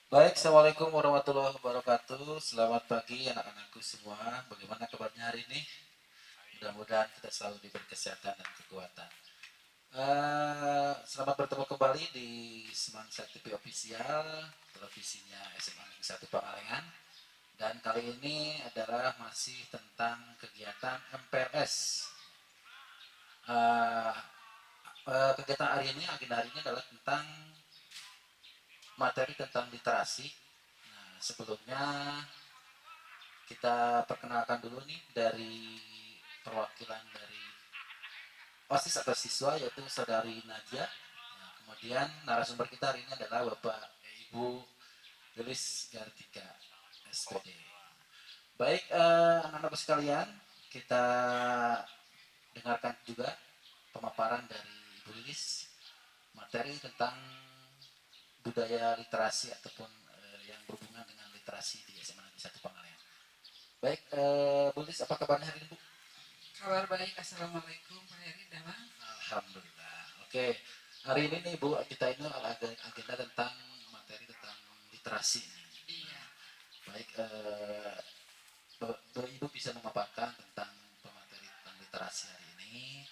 Baik, Assalamualaikum warahmatullahi wabarakatuh. Selamat pagi anak-anakku semua. Bagaimana kabarnya hari ini? Mudah-mudahan kita selalu diberi kesehatan dan kekuatan. Selamat bertemu kembali di Semansa TV Official, televisinya SMA Negeri 1 Pangalengan. Dan kali ini adalah masih tentang kegiatan MPLS. Eh, Kegiatan hari ini, agenda hari ini adalah tentang materi tentang literasi. Nah, sebelumnya kita perkenalkan dulu nih dari perwakilan dari OSIS atau siswa yaitu saudari Nadia. Nah, kemudian narasumber kita hari ini adalah Bapak Ibu Gelis Gartika SPD. Baik, anak-anak sekalian, kita dengarkan juga pemaparan dari Ibu Lilis materi tentang budaya literasi ataupun yang berhubungan dengan literasi di SMA Negeri 1 Pangalengan. Baik, Bu Lilis, apa kabarnya hari ini, Bu? Kabar baik, Assalamualaikum Pak Heri Damang. Alhamdulillah. Oke, hari ini nih Bu, kita ini ada agenda tentang materi tentang literasi. Iya, Baik, Ibu bisa memaparkan tentang pemateri tentang literasi hari ini,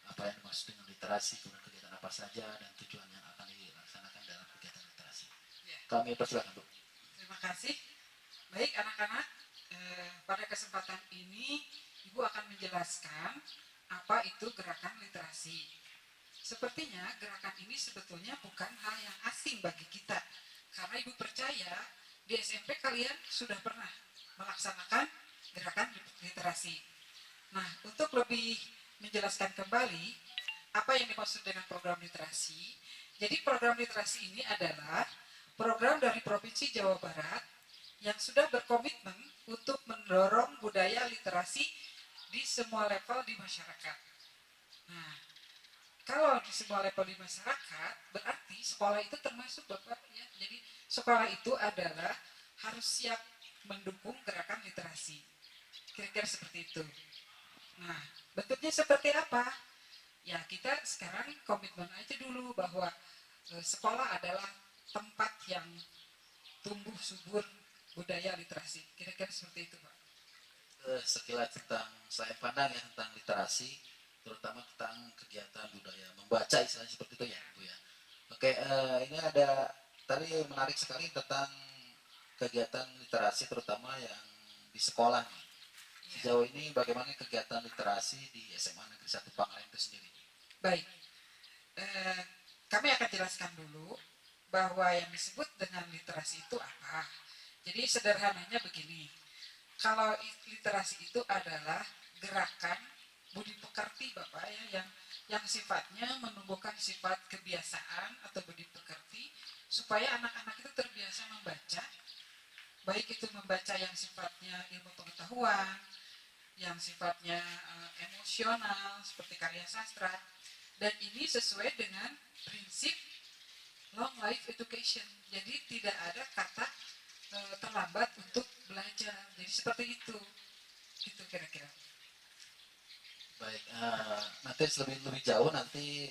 apa yang dimaksud dengan literasi, kemudian kegiatan apa saja, dan tujuan yang akan dilaksanakan dalam kegiatan literasi. iya. Kami persilakan, Bu. Terima kasih. Baik anak-anak, pada kesempatan ini Ibu akan menjelaskan apa itu gerakan literasi. Sepertinya gerakan ini sebetulnya bukan hal yang asing bagi kita, karena Ibu percaya di SMP kalian sudah pernah melaksanakan gerakan literasi. Nah, untuk lebih menjelaskan kembali apa yang dimaksud dengan program literasi, jadi program literasi ini adalah program dari Provinsi Jawa Barat yang sudah berkomitmen untuk mendorong budaya literasi di semua level di masyarakat. Nah, kalau di semua level di masyarakat, berarti sekolah itu termasuk Bapak ya. Jadi sekolah itu adalah harus siap mendukung gerakan literasi. Kira-kira seperti itu. Nah, bentuknya seperti apa? Ya, kita sekarang komitmen aja dulu bahwa sekolah adalah tempat yang tumbuh subur budaya literasi. Kira-kira seperti itu, Pak. Sekilas tentang saya pandang ya tentang literasi, terutama tentang kegiatan budaya membaca istilahnya seperti itu ya, Bu ya. Oke, ini ada tadi menarik sekali tentang kegiatan literasi terutama yang di sekolah nih. Ya, Sejauh ini bagaimana kegiatan literasi di SMA Negeri 1 Pangalengan itu sendiri? baik. Eh, Kami akan jelaskan dulu bahwa yang disebut dengan literasi itu apa. Jadi sederhananya begini, kalau literasi itu adalah gerakan budi pekerti Bapak ya, yang sifatnya menumbuhkan sifat kebiasaan atau budi pekerti supaya anak-anak itu terbiasa membaca, baik itu membaca yang sifatnya ilmu pengetahuan, yang sifatnya emosional seperti karya sastra, dan ini sesuai dengan prinsip long life education. Jadi tidak ada kata terlambat untuk belajar. Jadi seperti itu. Gitu kira-kira. Baik, nanti lebih jauh nanti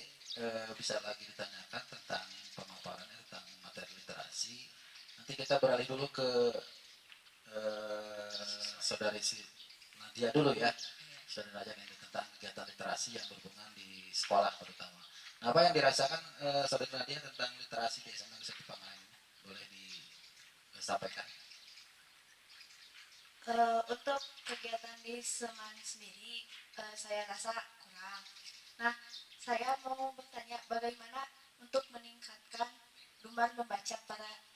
bisa lagi ditanyakan tentang pemaparannya tentang materi literasi. Nanti kita beralih dulu ke saudari si Nadia dulu ya. Iya. Saudari Nadia ini tentang kegiatan literasi yang berhubungan di sekolah terutama. Nah, apa yang dirasakan saudari Nadia tentang literasi di SMA Negeri 1 Pangalengan ini? Boleh disampaikan? Untuk kegiatan di Seman sendiri, saya rasa kurang. Nah, saya mau bertanya bagaimana untuk meningkatkan gemar membaca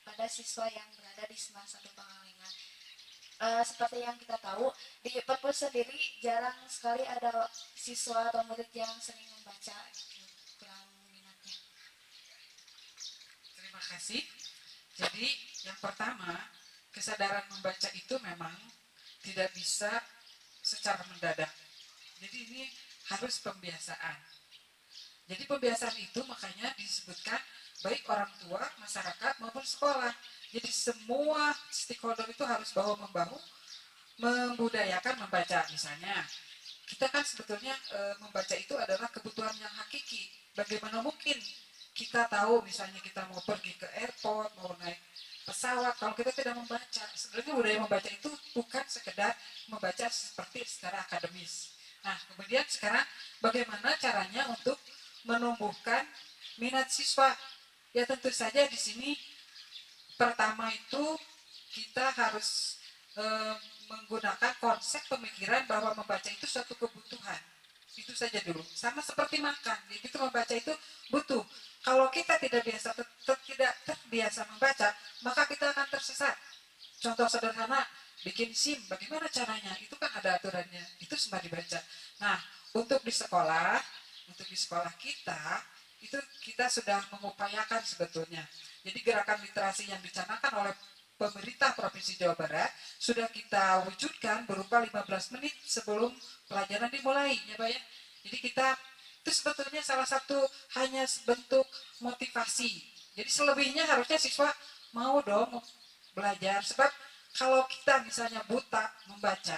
pada siswa yang berada di Seman 1 Pangalengan. Seperti yang kita tahu, di perpus sendiri jarang sekali ada siswa atau murid yang sering membaca gitu. Kurang minatnya. Terima kasih. Jadi yang pertama, kesadaran membaca itu memang tidak bisa secara mendadak. Jadi ini harus pembiasaan. Jadi pembiasaan itu makanya disebutkan baik orang tua, masyarakat maupun sekolah. Jadi semua stakeholder itu harus bahu membahu membudayakan membaca. Misalnya kita kan sebetulnya membaca itu adalah kebutuhan yang hakiki. Bagaimana mungkin kita tahu misalnya kita mau pergi ke airport, mau naik pesawat kalau kita tidak membaca. Sebenarnya budaya membaca itu bukan sekedar membaca seperti secara akademis. Nah, kemudian sekarang bagaimana caranya untuk menumbuhkan minat siswa? Ya tentu saja di sini pertama itu kita harus menggunakan konsep pemikiran bahwa membaca itu suatu kebutuhan. Itu saja dulu. Sama seperti makan. Jadi itu membaca itu butuh. Kalau kita tidak tidak terbiasa membaca, maka kita akan tersesat. Contoh sederhana, bikin SIM, bagaimana caranya? Itu kan ada aturannya. Itu semua dibaca. Nah, untuk di sekolah kita, itu kita sudah mengupayakan sebetulnya. Jadi gerakan literasi yang dicanangkan oleh pemerintah Provinsi Jawa Barat sudah kita wujudkan berupa 15 menit sebelum pelajaran dimulai, ya Pak ya. Jadi kita itu sebetulnya salah satu hanya bentuk motivasi. Jadi selebihnya harusnya siswa mau dong belajar. Sebab kalau kita misalnya buta membaca,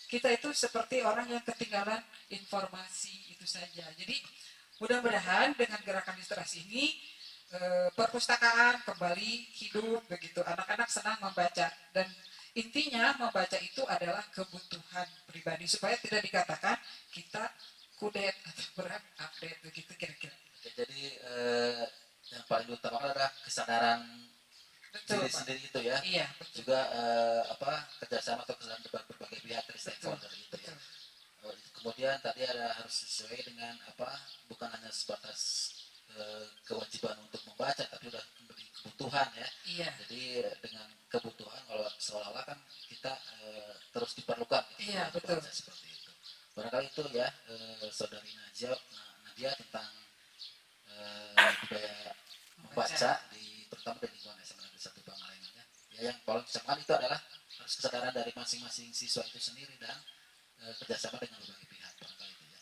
kita itu seperti orang yang ketinggalan informasi itu saja. Jadi mudah-mudahan dengan gerakan literasi ini perpustakaan kembali hidup begitu. Anak-anak senang membaca dan intinya membaca itu adalah kebutuhan pribadi supaya tidak dikatakan kita kudet atau berat update begitu kira-kira. Oke, jadi yang paling utama adalah kesadaran Betul, diri Pak. sendiri itu ya. Iya, betul. Juga kerjasama atau kesadaran berbagai pihak dari stakeholder itu ya. Kemudian tadi harus sesuai dengan bukan hanya sebatas kewajiban untuk membaca, tapi udah menjadi kebutuhan ya. Iya. Jadi dengan kebutuhan kalau seolah-olah kan kita terus diperlukan gitu, Iya, betul. seperti itu. Barangkali itu ya saudari Nadia tentang budaya membaca terutama di lingkungan SMA Negeri 1 Pangalengan ya. Yang paling utama itu adalah harus kesadaran dari masing-masing siswa itu sendiri dan kerjasama dengan berbagai pihak barangkali itu ya.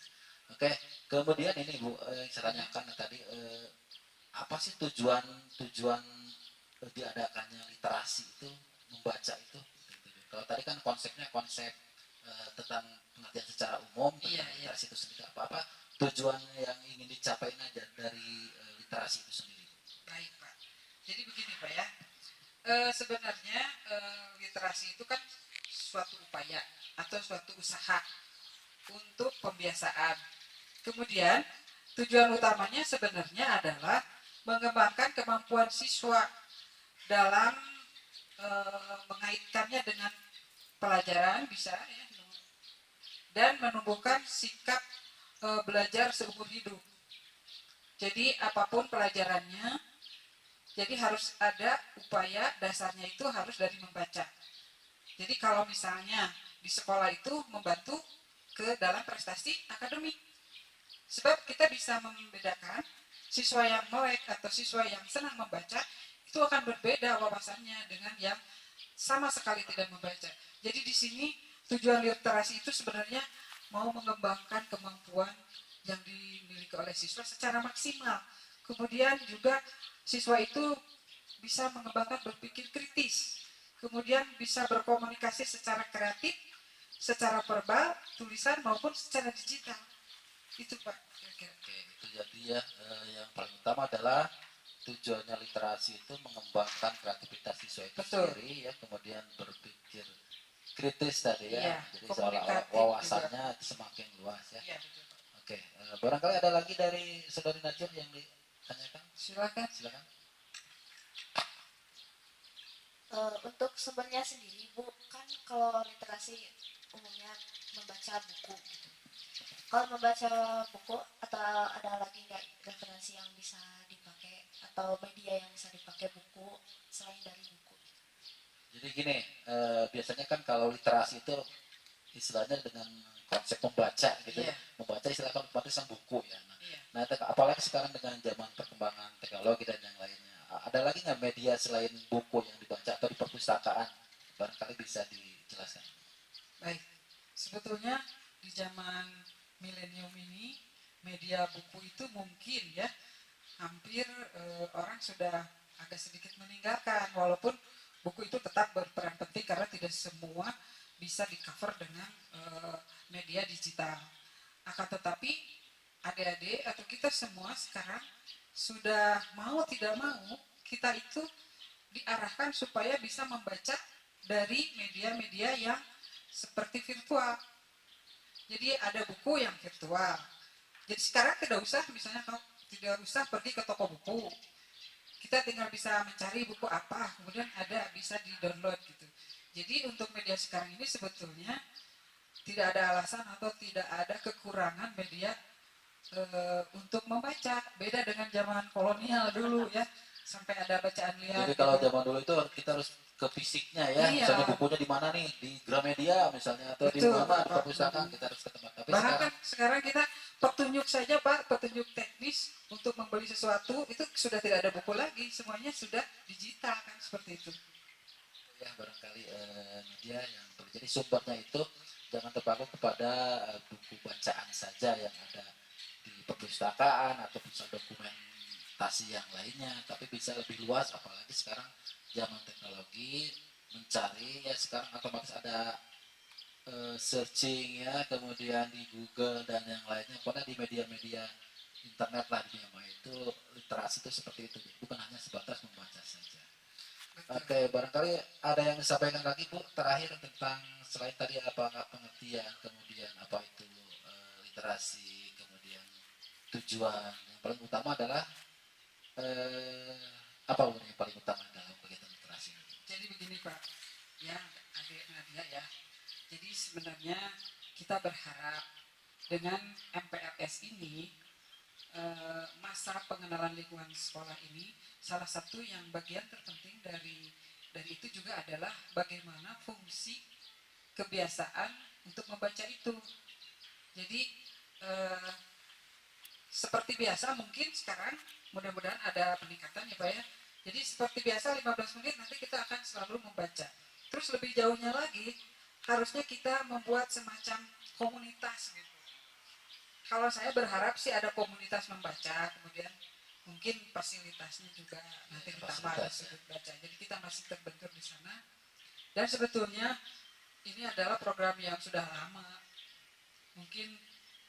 Oke, kemudian ini Bu yang saya tanyakan tadi apa sih tujuan diadakannya literasi itu membaca itu? Kalau tadi kan konsepnya konsep tentang pengertian secara umum tentang literasi itu sendiri apa tujuan yang ingin dicapai aja dari literasi itu sendiri. Baik Pak. Jadi begini Pak ya. Sebenarnya literasi itu kan suatu upaya atau suatu usaha untuk pembiasaan. Kemudian tujuan utamanya sebenarnya adalah mengembangkan kemampuan siswa dalam mengaitkannya dengan pelajaran bisa ya, dan menumbuhkan sikap belajar seumur hidup. Jadi apapun pelajarannya, jadi harus ada upaya dasarnya itu harus dari membaca. Jadi kalau misalnya di sekolah itu membantu ke dalam prestasi akademik. Sebab kita bisa membedakan siswa yang melek atau siswa yang senang membaca itu akan berbeda wawasannya dengan yang sama sekali tidak membaca. Jadi di sini tujuan literasi itu sebenarnya mau mengembangkan kemampuan yang dimiliki oleh siswa secara maksimal. Kemudian juga siswa itu bisa mengembangkan berpikir kritis. Kemudian bisa berkomunikasi secara kreatif, secara verbal, tulisan maupun secara digital. Itu Pak. Oke, itu jadi ya yang paling utama adalah tujuannya literasi itu mengembangkan kreativitas siswa itu sendiri ya, kemudian berpikir kritis tadi ya, jadi seolah wawasannya semakin luas ya. Iya, betul, Pak. Oke, barangkali ada lagi dari saudari Najwa yang ditanyakan. Silakan. Untuk sumbernya sendiri Bu, kan kalau literasi umumnya membaca buku gitu. Kalau membaca buku atau ada lagi nggak referensi yang bisa dipakai atau media yang bisa dipakai buku selain dari buku? Jadi gini, biasanya kan kalau literasi itu istilahnya dengan konsep membaca gitu ya. Membaca istilahnya otomatis buku ya. Nah, apalagi sekarang dengan zaman perkembangan teknologi dan yang lainnya. Ada lagi nggak media selain buku yang dibaca atau di perpustakaan? Barangkali bisa dijelaskan. Baik, sebetulnya di zaman milenium ini media buku itu mungkin ya hampir orang sudah agak sedikit meninggalkan, walaupun buku itu tetap berperan penting karena tidak semua bisa di cover dengan media digital. Akan tetapi adik-adik atau kita semua sekarang sudah mau tidak mau kita itu diarahkan supaya bisa membaca dari media-media yang seperti virtual. Jadi ada buku yang virtual. Jadi sekarang tidak usah, misalnya tidak usah pergi ke toko buku. Kita tinggal bisa mencari buku apa, kemudian ada bisa di-download gitu. Jadi untuk media sekarang ini sebetulnya tidak ada alasan atau tidak ada kekurangan media untuk membaca. Beda dengan zaman kolonial dulu ya, sampai ada bacaan liar. Jadi kalau gitu. zaman dulu itu kita harus ke fisiknya ya, Iya. misalnya bukunya di mana nih, di Gramedia misalnya, atau di Betul, mana di Pak. perpustakaan, kita harus ke tempat. Tapi Bahkan sekarang sekarang kita petunjuk saja Pak, petunjuk teknis untuk membeli sesuatu itu sudah tidak ada buku lagi, semuanya sudah digital kan, seperti itu. ya barangkali media yang terjadi sumbernya itu jangan terpaku kepada buku bacaan saja yang ada di perpustakaan atau pusat dokumentasi yang lainnya, tapi bisa lebih luas, apalagi sekarang zaman teknologi mencari ya, sekarang otomatis ada searching ya, kemudian di Google dan yang lainnya, pokoknya di media-media internet lah, di dunia maya itu literasi itu seperti itu, bukan hanya sebatas membaca saja. Oke, barangkali ada yang disampaikan lagi Bu terakhir tentang selain tadi apa pengertian, kemudian apa itu literasi, kemudian tujuan yang paling utama adalah apa Bu yang paling utama dalam kegiatan literasi ini? Jadi begini Pak, ya adik Nadia ya. Jadi sebenarnya kita berharap dengan MPLS ini masa pengenalan lingkungan sekolah ini salah satu yang bagian terpenting dari itu juga adalah bagaimana fungsi kebiasaan untuk membaca itu. Jadi seperti biasa mungkin sekarang mudah-mudahan ada peningkatan ya Pak ya. Jadi seperti biasa 15 menit nanti kita akan selalu membaca. Terus lebih jauhnya lagi harusnya kita membuat semacam komunitas gitu. Kalau saya berharap sih ada komunitas membaca, kemudian mungkin fasilitasnya juga nanti ditambah ada sudut baca. Jadi kita masih terbentur di sana. Dan sebetulnya ini adalah program yang sudah lama. Mungkin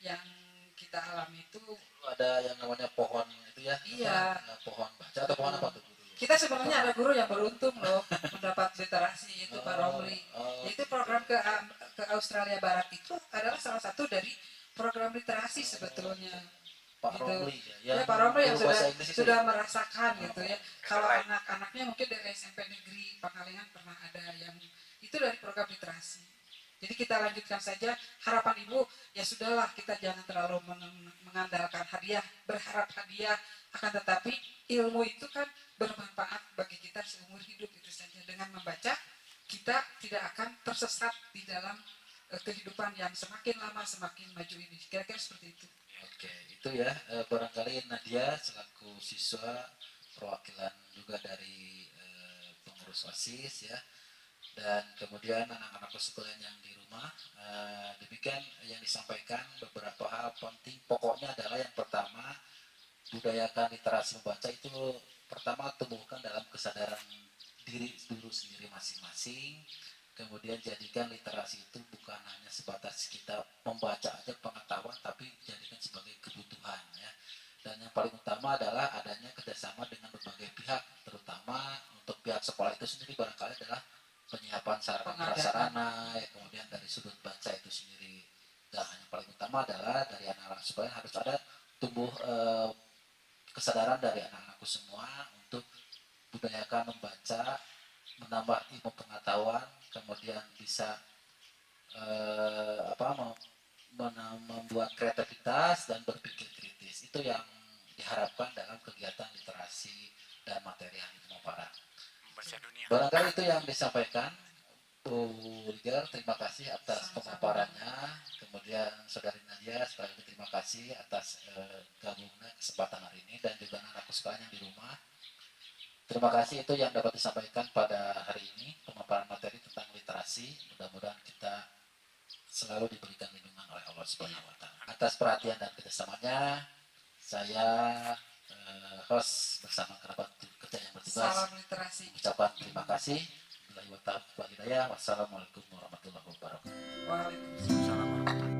yang kita alami itu ada yang namanya pohon itu ya? Iya. Pohon baca atau pohon apa tuh dulu? Kita sebenarnya ada guru yang beruntung loh mendapat literasi, itu Pak Romli. Itu program ke Australia Barat itu adalah salah satu dari program literasi sebetulnya. Pak Gitu. Romli Ya Pak Romli yang guru bahasa Inggris itu sudah ya? merasakan gitu ya. Kalau anak-anaknya mungkin dari SMP Negeri Pangalengan pernah ada yang itu dari program literasi. Jadi kita lanjutkan saja. Harapan Ibu ya sudahlah, kita jangan terlalu mengandalkan hadiah, berharap hadiah, akan tetapi ilmu itu kan bermanfaat bagi kita seumur hidup, itu saja. Dengan membaca kita tidak akan tersesat di dalam kehidupan yang semakin lama semakin maju ini. Kira-kira seperti itu. Oke, itu ya barangkali Nadia selaku siswa perwakilan juga dari pengurus OSIS ya, dan kemudian anak-anak sekalian yang di rumah, demikian yang disampaikan beberapa hal penting. Pokoknya adalah yang pertama, budayakan literasi membaca itu pertama tumbuhkan dalam kesadaran diri dulu sendiri masing-masing. Kemudian jadikan literasi itu bukan hanya sebatas kita membaca aja pengetahuan, tapi jadikan sebagai kebutuhan ya. Dan yang paling utama adalah adanya kerjasama dengan berbagai pihak, terutama untuk pihak sekolah itu sendiri barangkali adalah penyiapan sarana prasarana ya, kemudian dari sudut baca itu sendiri. Dan yang paling utama adalah dari anak-anak sekolah harus ada tumbuh kesadaran dari anak-anakku semua untuk budayakan membaca, menambah ilmu pengetahuan, kemudian bisa membuat kreativitas dan berpikir kritis. Itu yang diharapkan dalam kegiatan literasi dan materi yang pemaparan. Barangkali itu yang disampaikan Bu Ligar. Terima kasih atas pemaparannya. Kemudian Saudari Nadia, sekali lagi terima kasih atas gabungnya kesempatan hari ini, dan juga anak-anakku sekalian yang di rumah. Terima kasih, itu yang dapat disampaikan pada hari ini, pemaparan materi tentang literasi. Mudah-mudahan kita selalu diberikan lindungan oleh Allah Subhanahu wa Ta'ala. Atas perhatian dan kerjasamanya, saya host bersama kerabat kerja yang bertugas Salam literasi. ucapan terima kasih. Wassalamualaikum warahmatullahi wabarakatuh. Waalaikumsalam warahmatullahi wabarakatuh.